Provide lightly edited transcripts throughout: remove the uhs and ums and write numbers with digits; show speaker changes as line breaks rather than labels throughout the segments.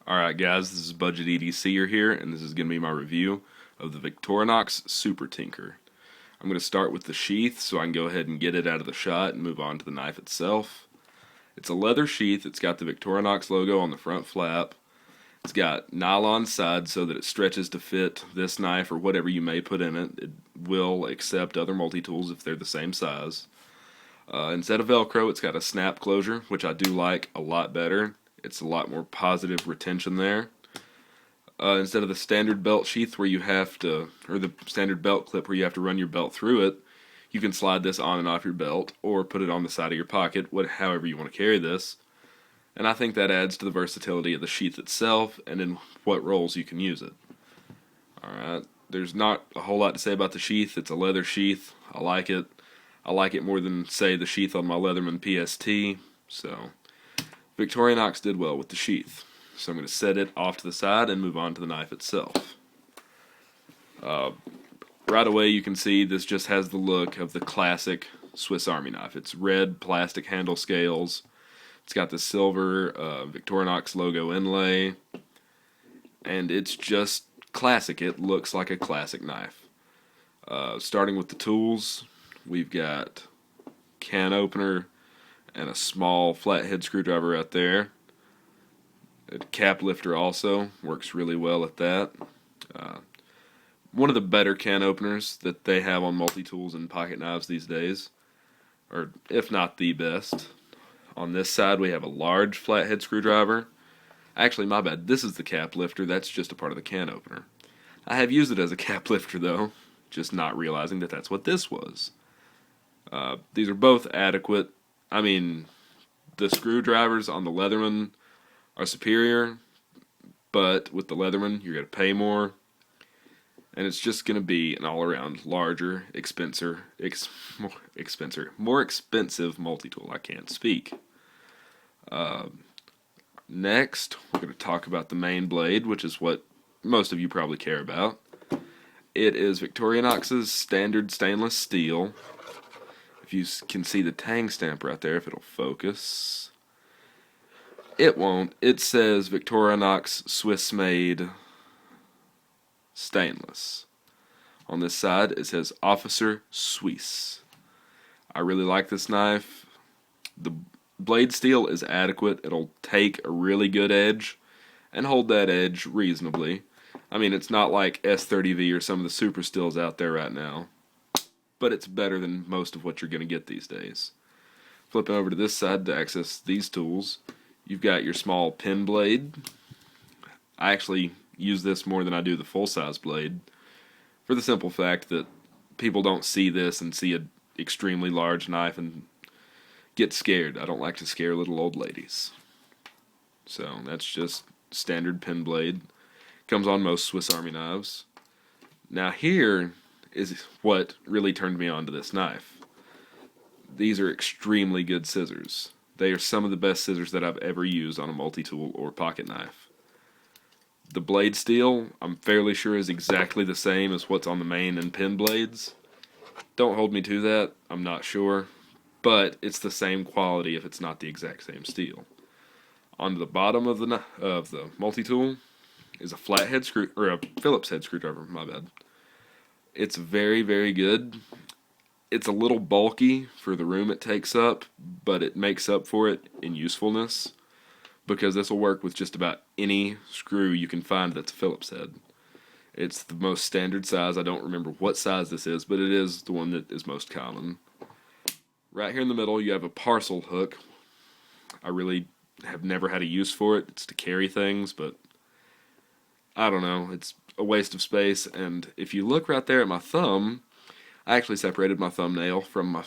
Alright guys, this is Budget EDCer here, and this is going to be my review of the Victorinox Super Tinker. I'm going to start with the sheath so I can go ahead and get it out of the shot and move on to the knife itself. It's a leather sheath. It's got the Victorinox logo on the front flap. It's got nylon sides so that it stretches to fit this knife or whatever you may put in it. It will accept other multi-tools if they're the same size. Instead of Velcro, it's got a snap closure, which I do like a lot better. It's a lot more positive retention there. Instead of the standard belt sheath where you have to, or the standard belt clip where you have to run your belt through it, you can slide this on and off your belt or put it on the side of your pocket, however you want to carry this. And I think that adds to the versatility of the sheath itself and in what roles you can use it. Alright, there's not a whole lot to say about the sheath. It's a leather sheath. I like it. I like it more than, say, the sheath on my Leatherman PST. So Victorinox did well with the sheath. So I'm going to set it off to the side and move on to the knife itself. Right away you can see this just has the look of the classic Swiss Army knife. It's red plastic handle scales. It's got the silver Victorinox logo inlay. And it's just classic. It looks like a classic knife. Starting with the tools, we've got can opener and a small flathead screwdriver right there. A cap lifter also works really well at that. One of the better can openers that they have on multi-tools and pocket knives these days, or if not the best. On this side we have a large flathead screwdriver. Actually, my bad, this is the cap lifter. That's just a part of the can opener. I have used it as a cap lifter though, just not realizing that that's what this was. These are both adequate. I mean, the screwdrivers on the Leatherman are superior, but with the Leatherman you're going to pay more, and it's just going to be an all-around larger, more expensive multi-tool. I can't speak. Next, we're going to talk about the main blade, which is what most of you probably care about. It is Victorinox's standard stainless steel. If you can see the tang stamp right there, if it'll focus. It won't. It says Victorinox Swiss made stainless. On this side it says Officer Suisse. I really like this knife. The blade steel is adequate. It'll take a really good edge and hold that edge reasonably. I mean, it's not like S30V or some of the super steels out there right now, but it's better than most of what you're going to get these days. Flipping over to this side to access these tools, you've got your small pin blade. I actually use this more than I do the full-size blade, for the simple fact that people don't see this and see an extremely large knife and get scared. I don't like to scare little old ladies. So that's just standard pin blade. Comes on most Swiss Army knives. Now here is what really turned me on to this knife. These are extremely good scissors. They are some of the best scissors that I've ever used on a multi-tool or pocket knife. The blade steel, I'm fairly sure, is exactly the same as what's on the main and pin blades. Don't hold me to that, I'm not sure, but it's the same quality if it's not the exact same steel. On the bottom of the multi-tool is a flathead screw, or a Phillips head screwdriver, my bad. It's very, very good. It's a little bulky for the room it takes up, but it makes up for it in usefulness, because this will work with just about any screw you can find that's a Phillips head. It's the most standard size. I don't remember what size this is, but it is the one that is most common. Right here in the middle you have a parcel hook. I really have never had a use for it. It's to carry things, but I don't know. It's a waste of space, and if you look right there at my thumb, I actually separated my thumbnail from my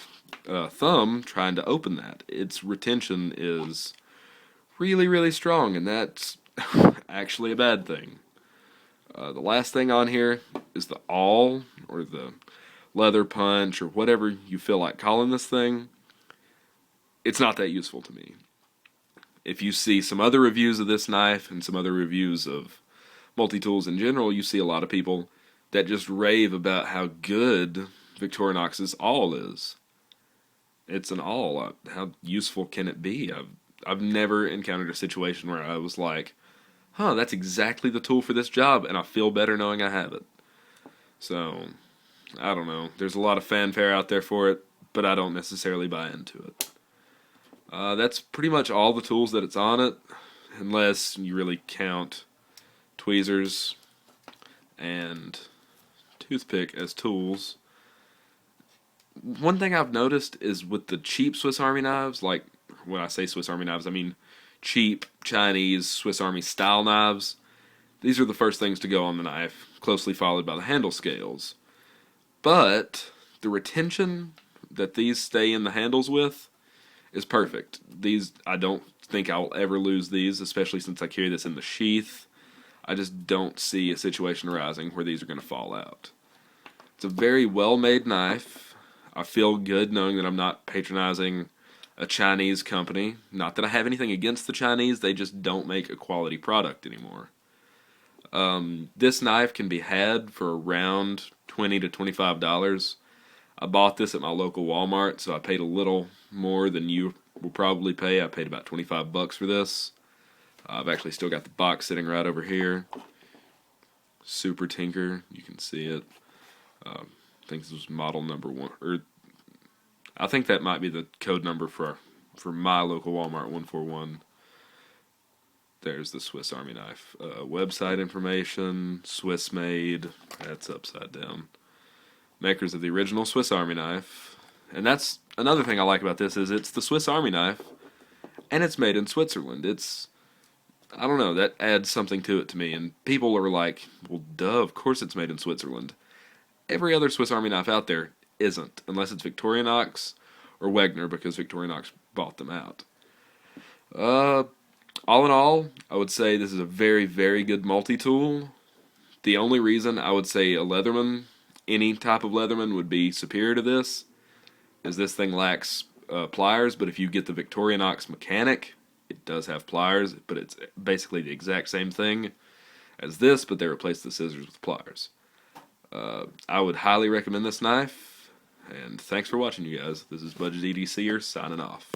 thumb trying to open that. Its retention is really, really strong, and that's actually a bad thing. The last thing on here is the awl, or the leather punch, or whatever you feel like calling this thing. It's not that useful to me. If you see some other reviews of this knife and some other reviews of multi-tools in general, you see a lot of people that just rave about how good Victorinox's awl is. It's an awl. How useful can it be? I've never encountered a situation where I was like, huh, that's exactly the tool for this job, and I feel better knowing I have it. So, I don't know. There's a lot of fanfare out there for it, but I don't necessarily buy into it. That's pretty much all the tools that it's on it, unless you really count tweezers and toothpick as tools. One thing I've noticed is with the cheap Swiss Army knives, like when I say Swiss Army knives, I mean cheap Chinese Swiss Army style knives. These are the first things to go on the knife, closely followed by the handle scales. But the retention that these stay in the handles with is perfect. These, I don't think I'll ever lose these, especially since I carry this in the sheath. I just don't see a situation arising where these are going to fall out. It's a very well made knife. I feel good knowing that I'm not patronizing a Chinese company. Not that I have anything against the Chinese, they just don't make a quality product anymore. This knife can be had for around $20 to $25. I bought this at my local Walmart, so I paid a little more than you will probably pay. I paid about $25 for this. I've actually still got the box sitting right over here. Super Tinker, you can see it. I think this was model number 1, or I think that might be the code number for my local Walmart 141. There's the Swiss Army knife. Website information, Swiss made, that's upside down. Makers of the original Swiss Army knife. And that's another thing I like about this is it's the Swiss Army knife, and it's made in Switzerland. I don't know, that adds something to it to me. And people are like, well, duh, of course it's made in Switzerland. Every other Swiss Army knife out there isn't, unless it's Victorinox or Wegner, because Victorinox bought them out. All in all, I would say this is a very, very good multi-tool. The only reason I would say a Leatherman, any type of Leatherman, would be superior to this is this thing lacks pliers, but if you get the Victorinox Mechanic, it does have pliers, but it's basically the exact same thing as this, but they replaced the scissors with pliers. I would highly recommend this knife, and thanks for watching, you guys. This is Budget EDCer signing off.